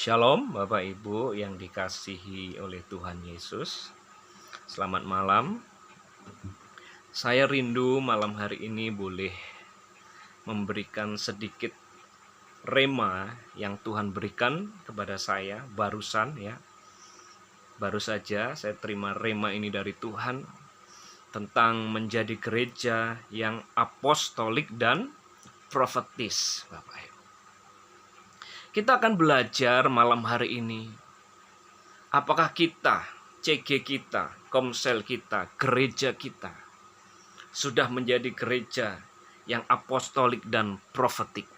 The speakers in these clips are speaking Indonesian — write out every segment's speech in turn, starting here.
Shalom Bapak Ibu yang dikasihi oleh Tuhan Yesus. Selamat malam. Saya rindu malam hari ini boleh memberikan sedikit rema yang Tuhan berikan kepada saya barusan ya. Baru saja saya terima rema ini dari Tuhan tentang menjadi gereja yang apostolik dan profetis, Bapak Ibu. Kita akan belajar malam hari ini. Apakah kita, CG kita, komsel kita, gereja kita sudah menjadi gereja yang apostolik dan profetik?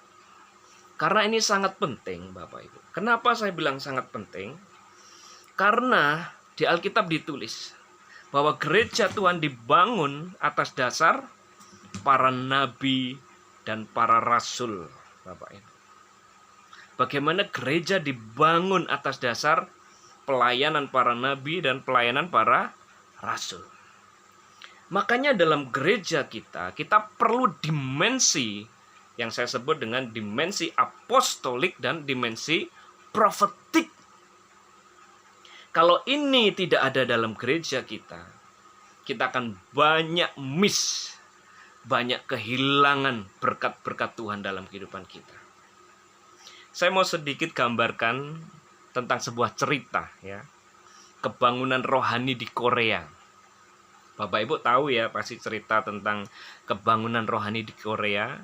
Karena ini sangat penting, Bapak Ibu. Kenapa saya bilang sangat penting? Karena di Alkitab ditulis bahwa gereja Tuhan dibangun atas dasar para nabi dan para rasul, Bapak Ibu. Bagaimana gereja dibangun atas dasar pelayanan para nabi dan pelayanan para rasul. Makanya dalam gereja kita perlu dimensi yang saya sebut dengan dimensi apostolik dan dimensi profetik. Kalau ini tidak ada dalam gereja kita akan banyak banyak kehilangan berkat-berkat Tuhan dalam kehidupan kita. Saya mau sedikit gambarkan tentang sebuah cerita ya. Kebangunan rohani di Korea. Bapak Ibu tahu ya pasti cerita tentang kebangunan rohani di Korea.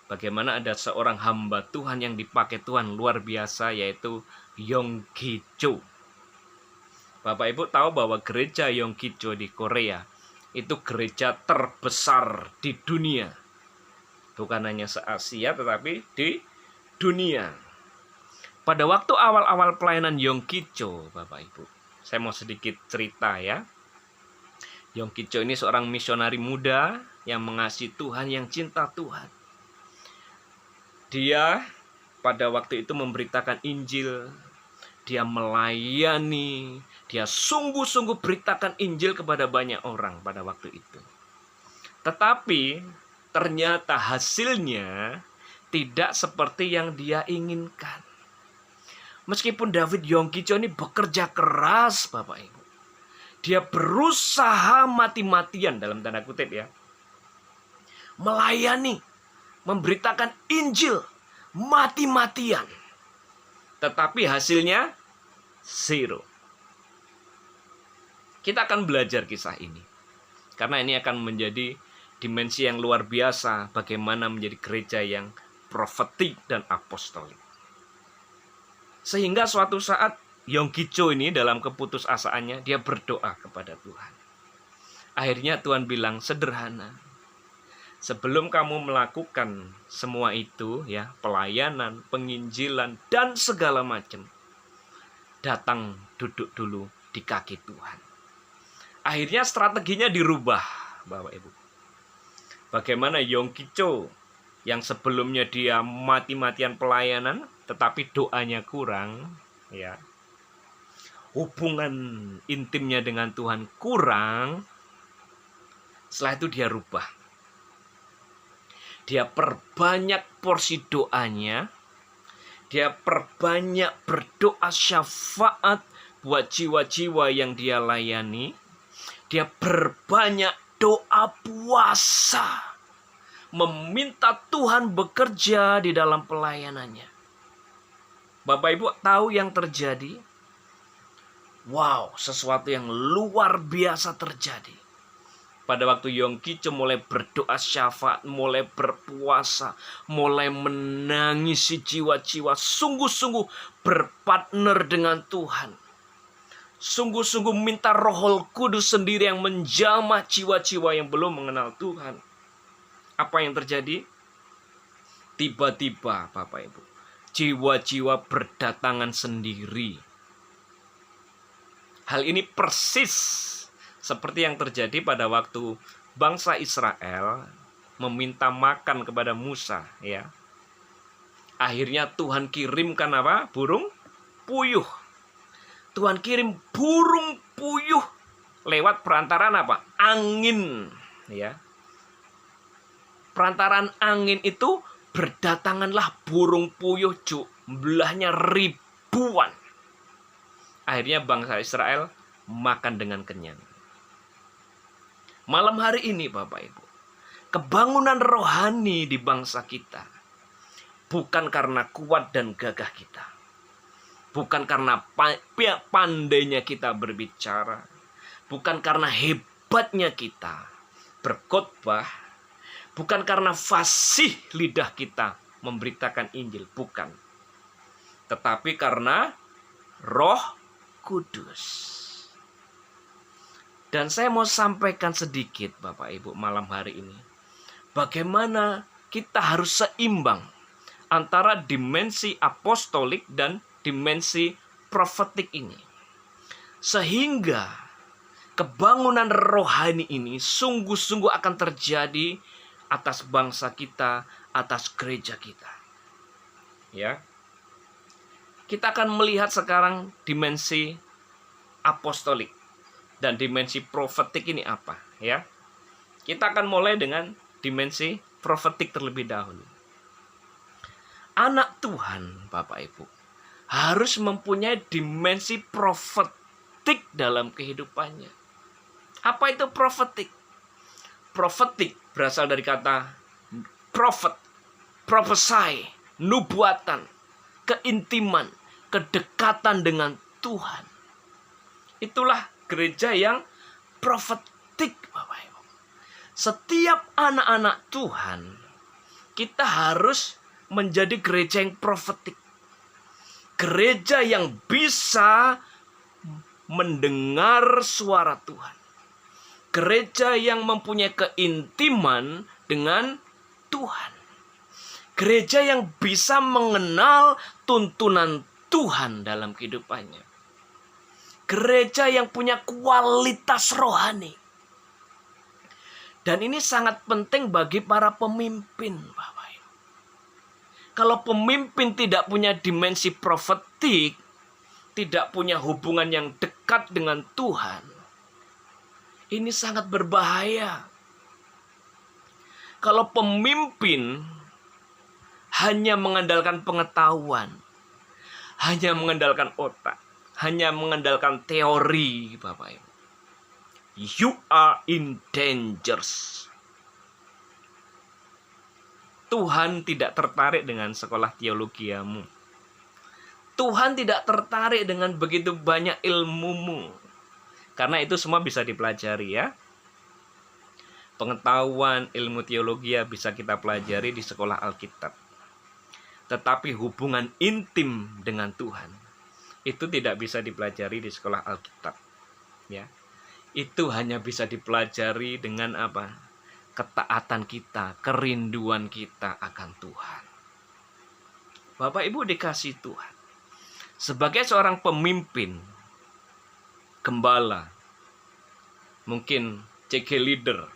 Bagaimana ada seorang hamba Tuhan yang dipakai Tuhan luar biasa, yaitu Yonggi-cho. Bapak Ibu tahu bahwa gereja Yonggi-cho di Korea itu gereja terbesar di dunia. Bukan hanya se-Asia tetapi di dunia. Pada waktu awal-awal pelayanan Yonggi-cho, Bapak Ibu, saya mau sedikit cerita ya. Yonggi-cho ini seorang misionari muda yang mengasihi Tuhan, yang cinta Tuhan. Dia pada waktu itu memberitakan Injil, dia melayani, dia sungguh-sungguh beritakan Injil kepada banyak orang pada waktu itu. Tetapi ternyata hasilnya tidak seperti yang dia inginkan. Meskipun David Yonggi-cho ini bekerja keras, Bapak Ibu. Dia berusaha mati-matian dalam tanda kutip ya. Melayani, memberitakan Injil, mati-matian. Tetapi hasilnya zero. Kita akan belajar kisah ini. Karena ini akan menjadi dimensi yang luar biasa bagaimana menjadi gereja yang profetik dan apostolik. Sehingga suatu saat Yonggi-cho ini dalam keputusasaannya dia berdoa kepada Tuhan. Akhirnya Tuhan bilang sederhana. Sebelum kamu melakukan semua itu ya, pelayanan, penginjilan dan segala macam, datang duduk dulu di kaki Tuhan. Akhirnya strateginya dirubah, Bapak Ibu. Bagaimana Yonggi-cho yang sebelumnya dia mati-matian pelayanan, tetapi doanya kurang, ya, hubungan intimnya dengan Tuhan kurang. Setelah itu dia rubah. Dia perbanyak porsi doanya. Dia perbanyak berdoa syafaat buat jiwa-jiwa yang dia layani. Dia perbanyak doa puasa, meminta Tuhan bekerja di dalam pelayanannya. Bapak Ibu tahu yang terjadi? Wow, sesuatu yang luar biasa terjadi. Pada waktu Yonggi-cho mulai berdoa syafaat, mulai berpuasa, mulai menangisi jiwa-jiwa, sungguh-sungguh berpartner dengan Tuhan. Sungguh-sungguh minta Roh Kudus sendiri yang menjamah jiwa-jiwa yang belum mengenal Tuhan. Apa yang terjadi? Tiba-tiba, Bapak Ibu, jiwa-jiwa berdatangan sendiri. Hal ini persis seperti yang terjadi pada waktu bangsa Israel meminta makan kepada Musa, ya. Akhirnya Tuhan kirimkan apa? Burung puyuh. Tuhan kirim burung puyuh lewat perantaran apa? Angin, ya. Perantaran angin itu berdatanganlah burung puyuh, jumlahnya ribuan ribuan. Akhirnya bangsa Israel makan dengan kenyang. Malam hari ini Bapak Ibu, kebangunan rohani di bangsa kita bukan karena kuat dan gagah kita, bukan karena pandainya kita berbicara, bukan karena hebatnya kita berkhotbah, bukan karena fasih lidah kita memberitakan Injil, bukan. Tetapi karena Roh Kudus. Dan saya mau sampaikan sedikit Bapak Ibu malam hari ini, bagaimana kita harus seimbang antara dimensi apostolik dan dimensi profetik ini. Sehingga kebangunan rohani ini sungguh-sungguh akan terjadi atas bangsa kita, atas gereja kita. Ya. Kita akan melihat sekarang dimensi apostolik dan dimensi profetik ini apa, ya. Kita akan mulai dengan dimensi profetik terlebih dahulu. Anak Tuhan, Bapak Ibu, harus mempunyai dimensi profetik dalam kehidupannya. Apa itu profetik? Profetik berasal dari kata prophet, prophesy, nubuatan, keintiman, kedekatan dengan Tuhan. Itulah gereja yang profetik, Bapak Ibu. Setiap anak-anak Tuhan, kita harus menjadi gereja yang profetik. Gereja yang bisa mendengar suara Tuhan. Gereja yang mempunyai keintiman dengan Tuhan. Gereja yang bisa mengenal tuntunan Tuhan dalam kehidupannya. Gereja yang punya kualitas rohani. Dan ini sangat penting bagi para pemimpin, Bapak Ibu. Kalau pemimpin tidak punya dimensi profetik, tidak punya hubungan yang dekat dengan Tuhan, ini sangat berbahaya. Kalau pemimpin hanya mengandalkan pengetahuan, hanya mengandalkan otak, hanya mengandalkan teori, Bapak Ibu, you are in danger. Tuhan tidak tertarik dengan sekolah teologiamu. Tuhan tidak tertarik dengan begitu banyak ilmumu. Karena itu semua bisa dipelajari, ya. Pengetahuan ilmu teologi bisa kita pelajari di sekolah Alkitab. Tetapi hubungan intim dengan Tuhan itu tidak bisa dipelajari di sekolah Alkitab, ya. Itu hanya bisa dipelajari dengan apa? Ketaatan kita, kerinduan kita akan Tuhan. Bapak Ibu dikasih Tuhan. Sebagai seorang pemimpin, gembala, mungkin CG leader,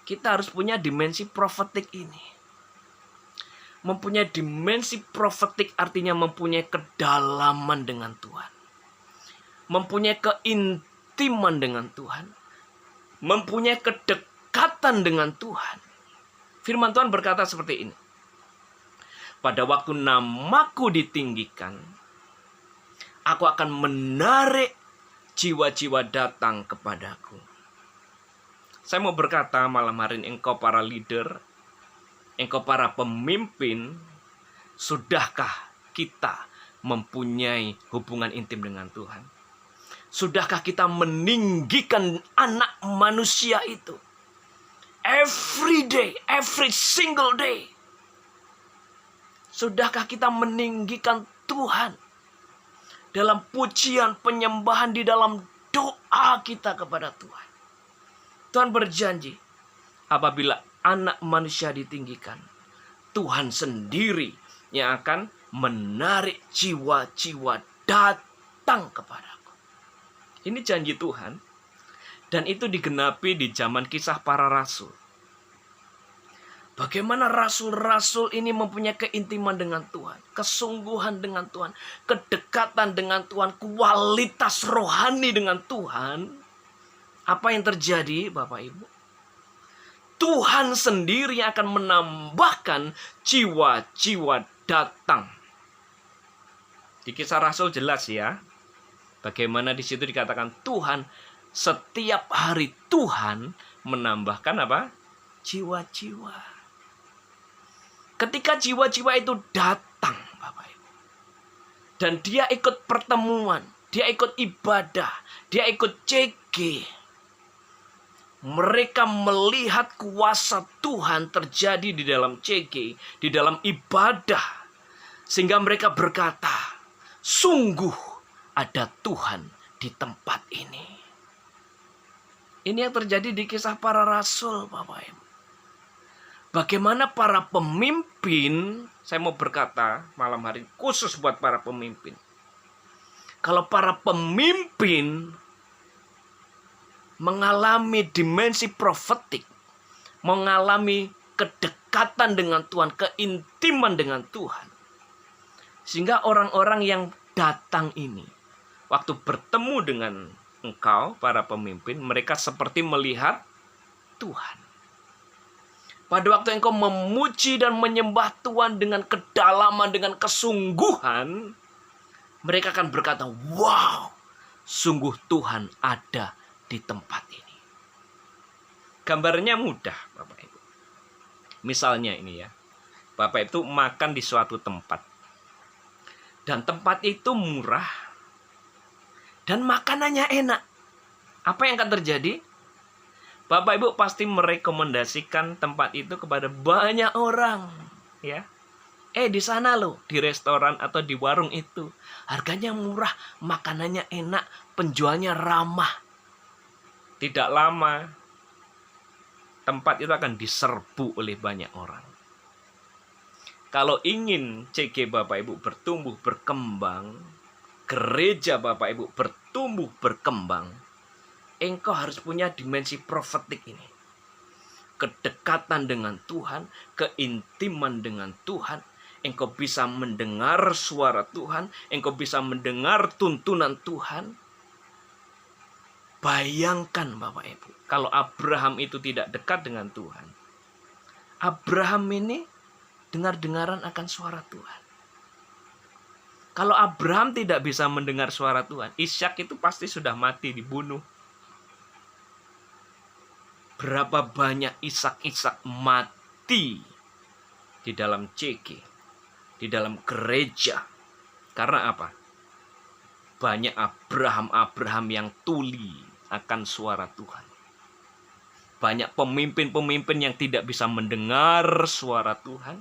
kita harus punya dimensi profetik ini. Mempunyai dimensi profetik artinya mempunyai kedalaman dengan Tuhan. Mempunyai keintiman dengan Tuhan. Mempunyai kedekatan dengan Tuhan. Firman Tuhan berkata seperti ini. Pada waktu namaku ditinggikan, aku akan menarik jiwa-jiwa datang kepadaku. Saya mau berkata malam hari ini, engkau para leader, engkau para pemimpin, sudahkah kita mempunyai hubungan intim dengan Tuhan? Sudahkah kita meninggikan anak manusia itu? Every day, every single day. Sudahkah kita meninggikan Tuhan dalam pujian, penyembahan, di dalam doa kita kepada Tuhan? Tuhan berjanji, apabila anak manusia ditinggikan, Tuhan sendiri yang akan menarik jiwa-jiwa datang kepadaku. Ini janji Tuhan. Dan itu digenapi di zaman Kisah Para Rasul. Bagaimana rasul-rasul ini mempunyai keintiman dengan Tuhan, kesungguhan dengan Tuhan, kedekatan dengan Tuhan, kualitas rohani dengan Tuhan. Apa yang terjadi, Bapak Ibu? Tuhan sendiri akan menambahkan jiwa-jiwa datang. Di Kisah Rasul jelas ya, bagaimana di situ dikatakan Tuhan setiap hari Tuhan menambahkan apa? Jiwa-jiwa. Ketika jiwa-jiwa itu datang, Bapak Ibu, dan dia ikut pertemuan, dia ikut ibadah, dia ikut CG, mereka melihat kuasa Tuhan terjadi di dalam CG, di dalam ibadah, sehingga mereka berkata, sungguh ada Tuhan di tempat ini. Ini yang terjadi di Kisah Para Rasul, Bapak Ibu. Bagaimana para pemimpin, saya mau berkata malam hari khusus buat para pemimpin. Kalau para pemimpin mengalami dimensi profetik, mengalami kedekatan dengan Tuhan, keintiman dengan Tuhan, sehingga orang-orang yang datang ini, waktu bertemu dengan engkau, para pemimpin, mereka seperti melihat Tuhan. Pada waktu engkau memuji dan menyembah Tuhan dengan kedalaman, dengan kesungguhan, mereka akan berkata, wow, sungguh Tuhan ada di tempat ini. Gambarnya mudah, Bapak Ibu. Misalnya ini ya, Bapak itu makan di suatu tempat. Dan tempat itu murah. Dan makanannya enak. Apa yang akan terjadi? Bapak Ibu pasti merekomendasikan tempat itu kepada banyak orang, ya. Di sana loh, di restoran atau di warung itu, harganya murah, makanannya enak, penjualnya ramah. Tidak lama, tempat itu akan diserbu oleh banyak orang. Kalau ingin CG Bapak Ibu bertumbuh berkembang, gereja Bapak Ibu bertumbuh berkembang, engkau harus punya dimensi profetik ini. Kedekatan dengan Tuhan, keintiman dengan Tuhan. Engkau bisa mendengar suara Tuhan, engkau bisa mendengar tuntunan Tuhan. Bayangkan Bapak Ibu, kalau Abraham itu tidak dekat dengan Tuhan. Abraham ini dengar-dengaran akan suara Tuhan. Kalau Abraham tidak bisa mendengar suara Tuhan, Ishak itu pasti sudah mati, dibunuh. Berapa banyak Ishak mati di dalam CG, di dalam gereja. Karena apa? Banyak Abraham yang tuli akan suara Tuhan. Banyak pemimpin-pemimpin yang tidak bisa mendengar suara Tuhan,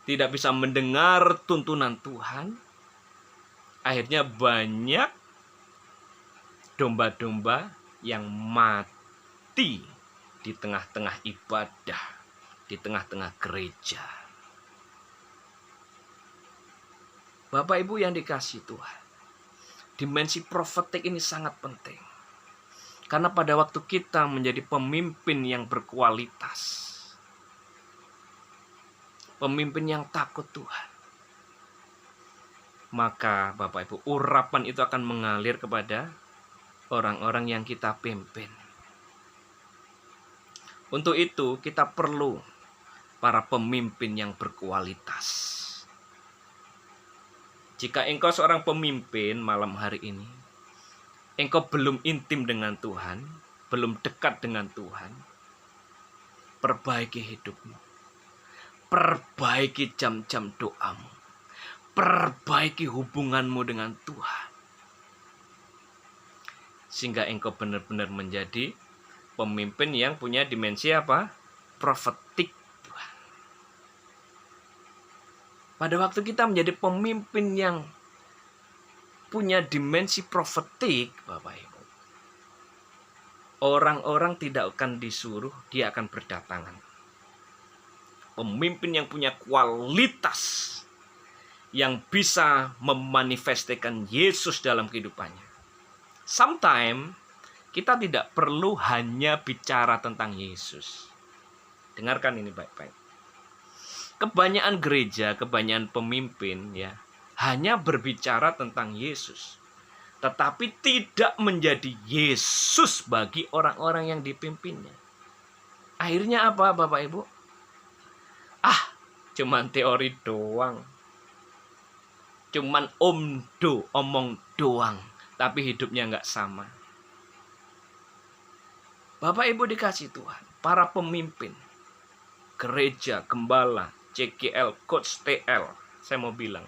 tidak bisa mendengar tuntunan Tuhan. Akhirnya banyak domba-domba yang mati di tengah-tengah ibadah, di tengah-tengah gereja. Bapak Ibu yang dikasihi Tuhan, dimensi profetik ini sangat penting. Karena pada waktu kita menjadi pemimpin yang berkualitas, pemimpin yang takut Tuhan, maka Bapak Ibu, urapan itu akan mengalir kepada orang-orang yang kita pimpin. Untuk itu kita perlu para pemimpin yang berkualitas. Jika engkau seorang pemimpin malam hari ini, engkau belum intim dengan Tuhan, belum dekat dengan Tuhan, perbaiki hidupmu. Perbaiki jam-jam doamu. Perbaiki hubunganmu dengan Tuhan. Sehingga engkau benar-benar menjadi pemimpin yang punya dimensi apa? Profetik Tuhan. Pada waktu kita menjadi pemimpin yang punya dimensi profetik, Bapak Ibu, orang-orang tidak akan disuruh, dia akan berdatangan. Pemimpin yang punya kualitas, yang bisa memanifestkan Yesus dalam kehidupannya. Sometimes kita tidak perlu hanya bicara tentang Yesus. Dengarkan ini baik-baik. Kebanyakan gereja, kebanyakan pemimpin ya, hanya berbicara tentang Yesus. Tetapi tidak menjadi Yesus bagi orang-orang yang dipimpinnya. Akhirnya apa Bapak Ibu? Cuman teori doang. cuman omong doang, tapi hidupnya nggak sama. Bapak Ibu dikasih Tuhan, para pemimpin, gereja, gembala, CGL, Coach TL, saya mau bilang,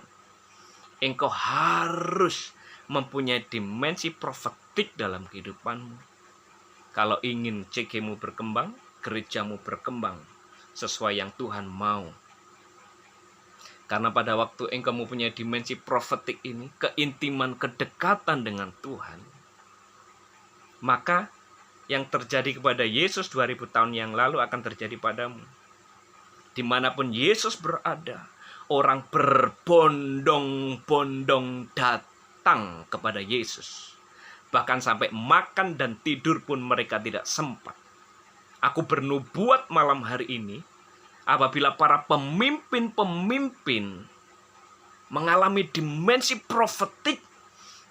engkau harus mempunyai dimensi profetik dalam kehidupanmu. Kalau ingin CG-mu berkembang, gerejamu berkembang sesuai yang Tuhan mau. Karena pada waktu engkau mempunyai dimensi profetik ini, keintiman, kedekatan dengan Tuhan, maka yang terjadi kepada Yesus 2000 tahun yang lalu akan terjadi padamu. Dimanapun Yesus berada, orang berbondong-bondong datang kepada Yesus. Bahkan sampai makan dan tidur pun mereka tidak sempat. Aku bernubuat malam hari ini, apabila para pemimpin-pemimpin mengalami dimensi profetik,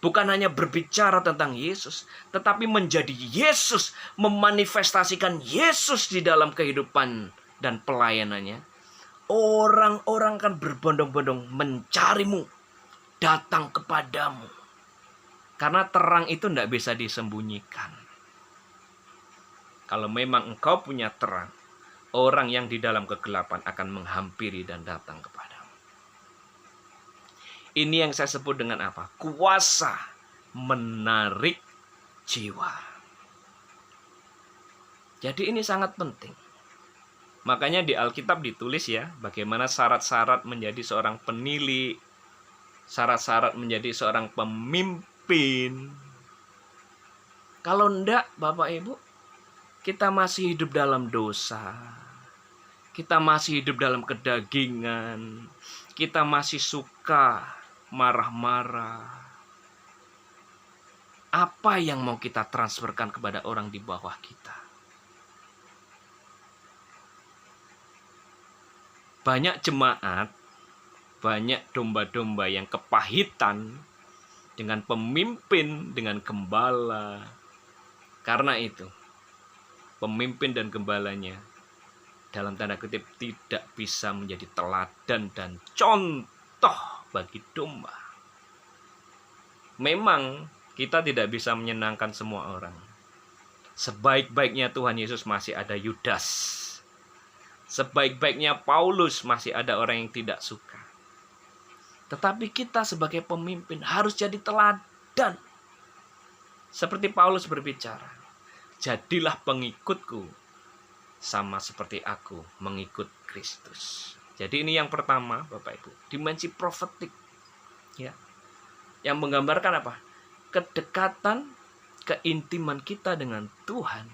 bukan hanya berbicara tentang Yesus, tetapi menjadi Yesus, memanifestasikan Yesus di dalam kehidupan dan pelayanannya, orang-orang kan berbondong-bondong mencarimu, datang kepadamu. Karena terang itu tidak bisa disembunyikan. Kalau memang engkau punya terang, orang yang di dalam kegelapan akan menghampiri dan datang kepadamu. Ini yang saya sebut dengan apa? Kuasa menarik jiwa. Jadi ini sangat penting. Makanya di Alkitab ditulis ya, bagaimana syarat-syarat menjadi seorang penilik, syarat-syarat menjadi seorang pemimpin. Kalau enggak, Bapak Ibu, kita masih hidup dalam dosa. Kita masih hidup dalam kedagingan. Kita masih suka marah-marah. Apa yang mau kita transferkan kepada orang di bawah kita? Banyak jemaat, banyak domba-domba yang kepahitan dengan pemimpin, dengan gembala. Karena itu, pemimpin dan gembalanya dalam tanda kutip tidak bisa menjadi teladan dan contoh bagi domba. Memang kita tidak bisa menyenangkan semua orang. Sebaik-baiknya Tuhan Yesus masih ada Yudas. Sebaik-baiknya Paulus masih ada orang yang tidak suka. Tetapi kita sebagai pemimpin harus jadi teladan. Seperti Paulus berbicara, jadilah pengikutku sama seperti aku mengikut Kristus. Jadi ini yang pertama, Bapak Ibu, dimensi profetik. Ya. Yang menggambarkan apa? Kedekatan, keintiman kita dengan Tuhan,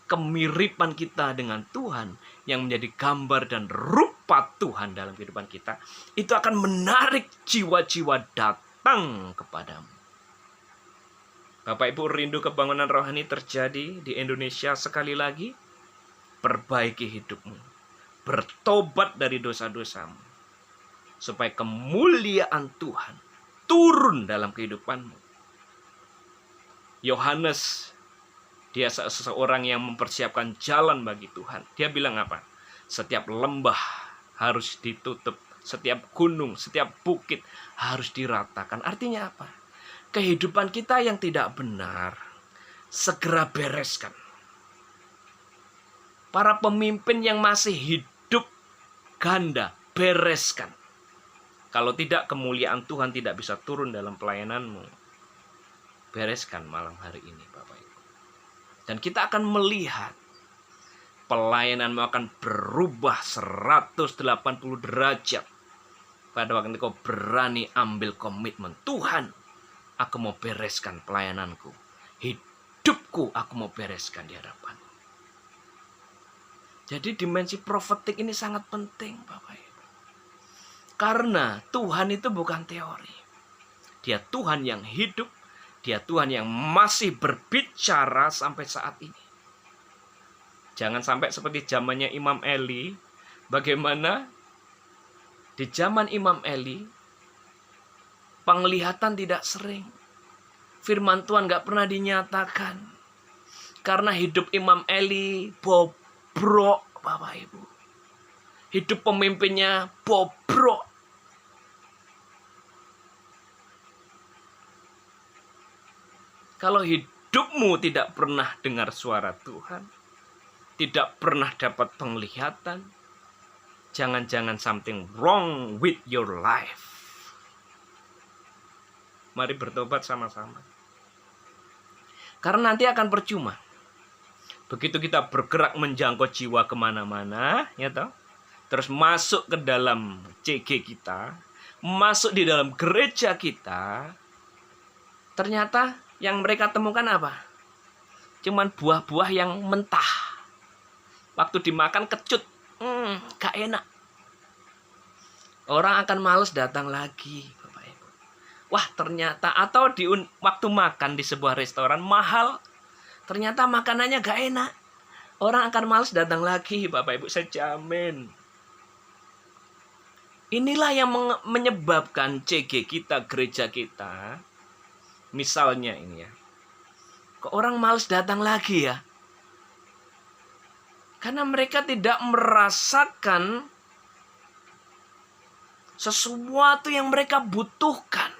kemiripan kita dengan Tuhan yang menjadi gambar dan rupa Tuhan dalam kehidupan kita, itu akan menarik jiwa-jiwa datang kepadamu. Bapak Ibu, rindu kebangunan rohani terjadi di Indonesia sekali lagi? Perbaiki hidupmu, bertobat dari dosa-dosamu, supaya kemuliaan Tuhan turun dalam kehidupanmu. Yohanes, dia seseorang yang mempersiapkan jalan bagi Tuhan. Dia bilang apa? Setiap lembah harus ditutup, setiap gunung, setiap bukit harus diratakan. Artinya apa? Kehidupan kita yang tidak benar, segera bereskan. Para pemimpin yang masih hidup ganda, bereskan. Kalau tidak, kemuliaan Tuhan tidak bisa turun dalam pelayananmu. Bereskan malam hari ini, Bapak Ibu. Dan kita akan melihat pelayananmu akan berubah 180 derajat. Pada waktu kau berani ambil komitmen, Tuhan, aku mau bereskan pelayananku. Hidupku aku mau bereskan di hadapan. Jadi dimensi profetik ini sangat penting, Bapak Ibu. Karena Tuhan itu bukan teori. Dia Tuhan yang hidup. Dia Tuhan yang masih berbicara sampai saat ini. Jangan sampai seperti zamannya Imam Eli. Bagaimana di zaman Imam Eli, penglihatan tidak sering. Firman Tuhan gak pernah dinyatakan. Karena hidup Imam Eli bobrok, Bapak Ibu. Hidup pemimpinnya bobrok. Kalau hidupmu tidak pernah dengar suara Tuhan, tidak pernah dapat penglihatan, jangan-jangan something wrong with your life. Mari bertobat sama-sama. Karena nanti akan percuma. Begitu kita bergerak menjangkau jiwa kemana-mana, ya toh, terus masuk ke dalam CG kita, masuk di dalam gereja kita, ternyata yang mereka temukan apa? Cuman buah-buah yang mentah. Waktu dimakan kecut, gak enak. Orang akan males datang lagi, Bapak Ibu. Wah, ternyata, atau waktu makan di sebuah restoran mahal, ternyata makanannya gak enak. Orang akan males datang lagi, Bapak Ibu, saya jamin. Inilah yang menyebabkan CG kita, gereja kita, misalnya ini ya, kok orang males datang lagi ya? Karena mereka tidak merasakan sesuatu yang mereka butuhkan.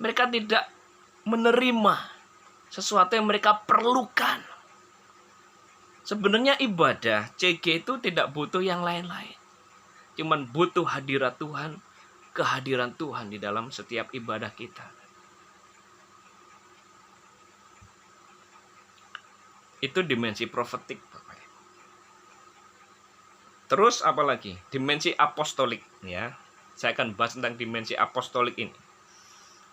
Mereka tidak menerima sesuatu yang mereka perlukan. Sebenarnya ibadah CG itu tidak butuh yang lain-lain. Cuman butuh hadirat Tuhan, kehadiran Tuhan di dalam setiap ibadah kita. Itu dimensi profetik, Bapak. Terus apa lagi? Dimensi apostolik, ya. Saya akan bahas tentang dimensi apostolik ini.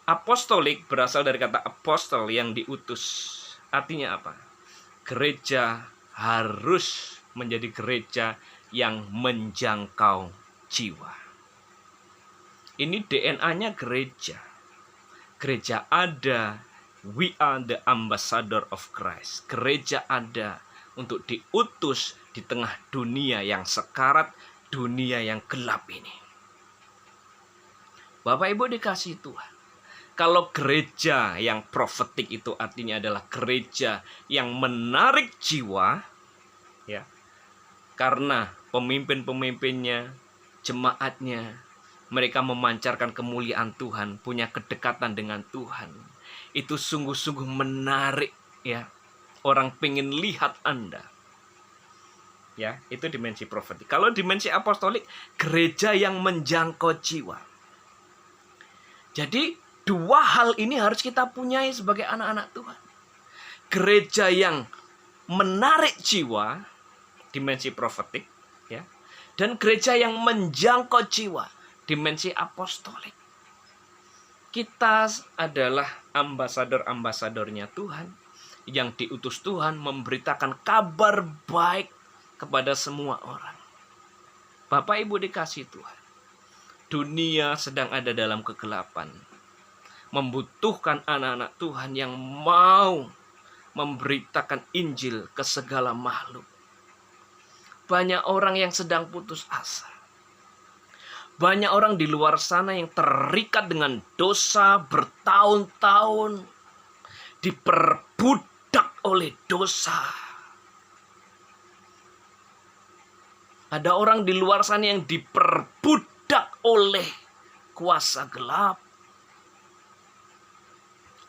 Apostolik berasal dari kata apostol yang diutus. Artinya apa? Gereja harus menjadi gereja yang menjangkau jiwa. Ini DNA-nya gereja. Gereja ada. We are the ambassador of Christ. Gereja ada untuk diutus di tengah dunia yang sekarat, dunia yang gelap ini. Bapak Ibu dikasih Tuhan. Kalau gereja yang profetik itu artinya adalah gereja yang menarik jiwa, ya, karena pemimpin-pemimpinnya, jemaatnya, mereka memancarkan kemuliaan Tuhan, punya kedekatan dengan Tuhan. Itu sungguh-sungguh menarik, ya. Orang pengen lihat Anda. Ya, itu dimensi profetik. Kalau dimensi apostolik, gereja yang menjangkau jiwa. Jadi, dua hal ini harus kita punyai sebagai anak-anak Tuhan. Gereja yang menarik jiwa, dimensi profetik, ya. Dan gereja yang menjangkau jiwa, dimensi apostolik. Kita adalah ambasador-ambasadornya Tuhan yang diutus Tuhan memberitakan kabar baik kepada semua orang. Bapak Ibu dikasih Tuhan. Dunia sedang ada dalam kegelapan. Membutuhkan anak-anak Tuhan yang mau memberitakan Injil ke segala makhluk. Banyak orang yang sedang putus asa. Banyak orang di luar sana yang terikat dengan dosa bertahun-tahun. Diperbudak oleh dosa. Ada orang di luar sana yang diperbudak oleh kuasa gelap.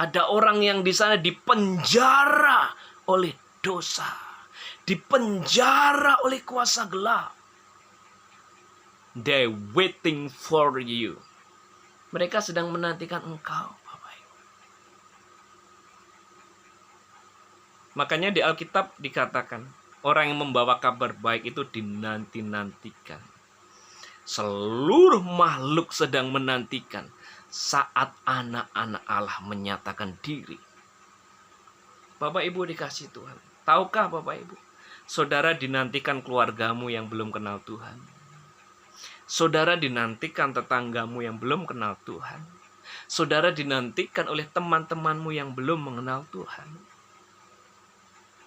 Ada orang yang di sana dipenjara oleh dosa. Dipenjara oleh kuasa gelap. They waiting for you. Mereka sedang menantikan engkau, Bapak Ibu. Makanya di Alkitab dikatakan, orang yang membawa kabar baik itu dinanti-nantikan. Seluruh makhluk sedang menantikan saat anak-anak Allah menyatakan diri. Bapak Ibu dikasih Tuhan. Tahukah Bapak Ibu? Saudara dinantikan keluargamu yang belum kenal Tuhan. Saudara dinantikan tetanggamu yang belum kenal Tuhan. Saudara dinantikan oleh teman-temanmu yang belum mengenal Tuhan.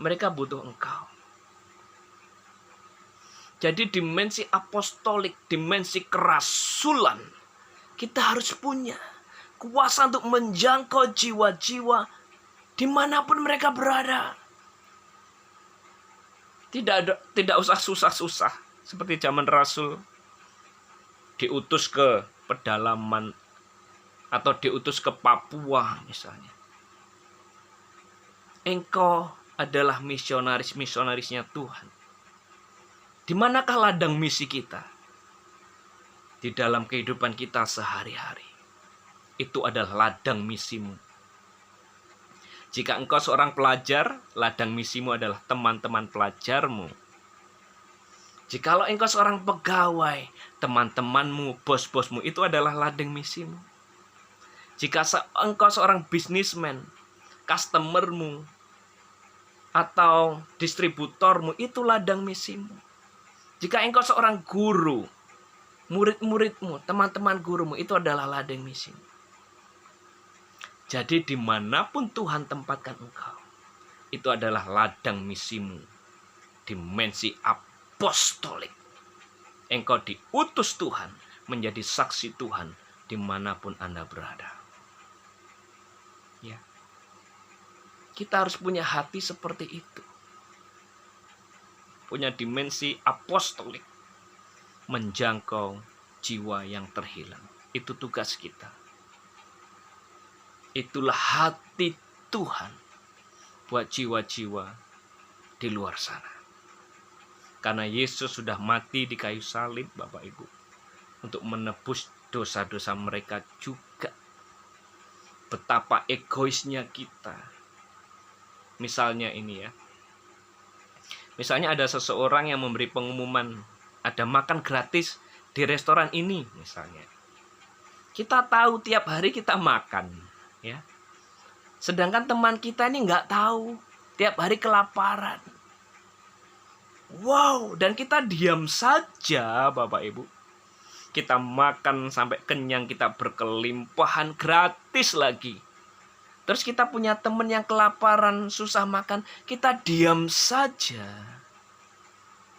Mereka butuh engkau. Jadi dimensi apostolik, dimensi kerasulan, kita harus punya kuasa untuk menjangkau jiwa-jiwa dimanapun mereka berada. Tidak usah susah-susah seperti zaman Rasul. Diutus ke pedalaman atau diutus ke Papua misalnya. engkau adalah misionarisnya Tuhan. Di manakah ladang misi kita? Di dalam kehidupan kita sehari-hari. Itu adalah ladang misimu. Jika engkau seorang pelajar, ladang misimu adalah teman-teman pelajarmu. Jikalau engkau seorang pegawai, teman-temanmu, bos-bosmu itu adalah ladang misimu. Jika engkau seorang bisnismen, customermu, atau distributormu, itu ladang misimu. Jika engkau seorang guru, murid-muridmu, teman-teman gurumu, itu adalah ladang misimu. Jadi dimanapun Tuhan tempatkan engkau, itu adalah ladang misimu. Dimensi apostolik. Engkau diutus Tuhan menjadi saksi Tuhan dimanapun Anda berada. Ya. Kita harus punya hati seperti itu. Punya dimensi apostolik. Menjangkau jiwa yang terhilang. Itu tugas kita. Itulah hati Tuhan buat jiwa-jiwa di luar sana. Karena Yesus sudah mati di kayu salib, Bapak Ibu, untuk menebus dosa-dosa mereka juga. Betapa egoisnya kita. Misalnya ini ya. Misalnya ada seseorang yang memberi pengumuman, ada makan gratis di restoran ini misalnya. Kita tahu tiap hari kita makan, ya. Sedangkan teman kita ini nggak tahu, tiap hari kelaparan. Wow, dan kita diam saja, Bapak Ibu. Kita makan sampai kenyang, kita berkelimpahan gratis lagi. Terus kita punya teman yang kelaparan, susah makan, kita diam saja.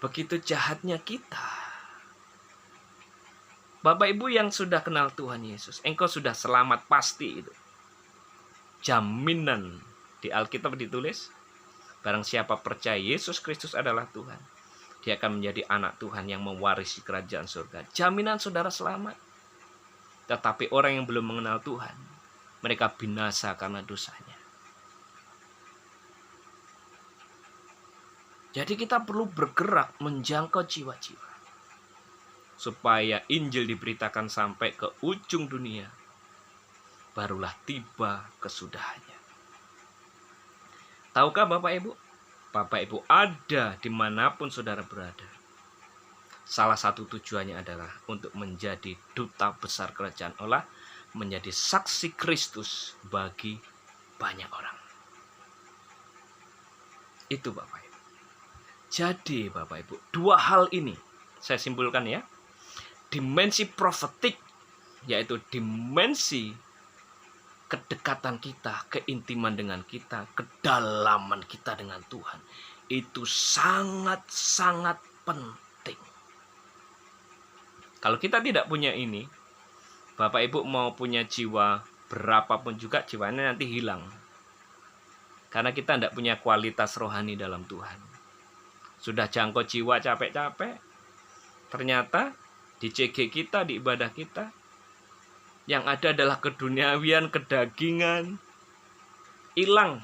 Begitu jahatnya kita. Bapak Ibu yang sudah kenal Tuhan Yesus, engkau sudah selamat pasti itu. Jaminan di Alkitab ditulis, barang siapa percaya Yesus Kristus adalah Tuhan, dia akan menjadi anak Tuhan yang mewarisi kerajaan surga. Jaminan saudara selamat. Tetapi orang yang belum mengenal Tuhan, mereka binasa karena dosanya. Jadi kita perlu bergerak menjangkau jiwa-jiwa. Supaya Injil diberitakan sampai ke ujung dunia. Barulah tiba kesudahannya. Tahukah Bapak Ibu? Bapak Ibu ada dimanapun saudara berada. Salah satu tujuannya adalah untuk menjadi duta besar kerajaan Allah, menjadi saksi Kristus bagi banyak orang. Itu Bapak Ibu. Jadi Bapak Ibu, dua hal ini saya simpulkan ya. Dimensi profetik, yaitu dimensi kedekatan kita, keintiman dengan kita, kedalaman kita dengan Tuhan. Itu sangat-sangat penting. Kalau kita tidak punya ini, Bapak Ibu mau punya jiwa berapapun juga, jiwanya nanti hilang. Karena kita tidak punya kualitas rohani dalam Tuhan. Sudah jangkau jiwa capek-capek, ternyata di CG kita, di ibadah kita, yang ada adalah keduniawian, kedagingan, hilang.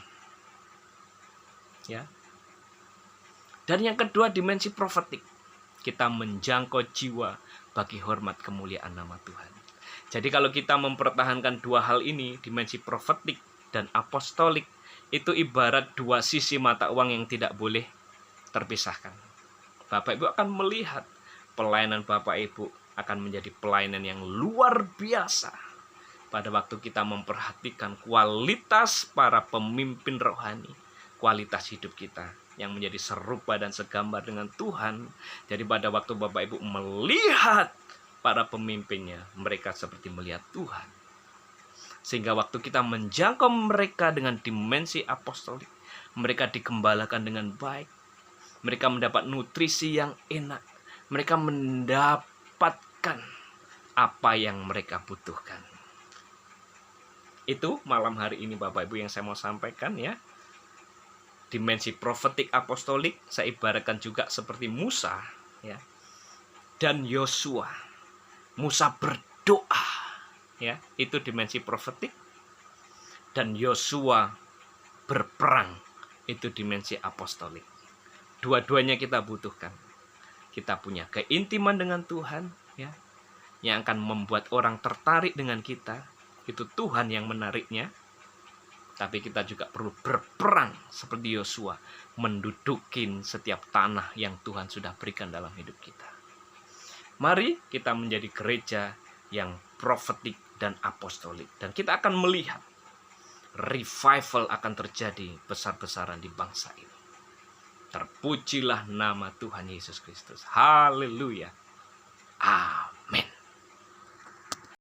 Ya. Dan yang kedua, dimensi profetik. Kita menjangkau jiwa bagi hormat kemuliaan nama Tuhan. Jadi kalau kita mempertahankan dua hal ini, dimensi profetik dan apostolik, itu ibarat dua sisi mata uang yang tidak boleh terpisahkan. Bapak Ibu akan melihat pelayanan Bapak Ibu akan menjadi pelayanan yang luar biasa pada waktu kita memperhatikan kualitas para pemimpin rohani, kualitas hidup kita yang menjadi serupa dan segambar dengan Tuhan. Jadi pada waktu Bapak Ibu melihat para pemimpinnya, mereka seperti melihat Tuhan. Sehingga waktu kita menjangkau mereka dengan dimensi apostolik, mereka digembalakan dengan baik. Mereka mendapat nutrisi yang enak. Mereka mendapatkan apa yang mereka butuhkan. Itu malam hari ini Bapak Ibu yang saya mau sampaikan ya. Dimensi profetik apostolik saya ibaratkan juga seperti Musa ya. Dan Yosua. Musa berdoa ya, itu dimensi profetik. Dan Yosua berperang itu dimensi apostolik. Dua-duanya kita butuhkan. Kita punya keintiman dengan Tuhan, ya, yang akan membuat orang tertarik dengan kita. Itu Tuhan yang menariknya. Tapi kita juga perlu berperang seperti Yosua, mendudukin setiap tanah yang Tuhan sudah berikan dalam hidup kita. Mari kita menjadi gereja yang profetik dan apostolik. Dan kita akan melihat revival akan terjadi besar-besaran di bangsa ini. Terpujilah nama Tuhan Yesus Kristus. Haleluya. Amin.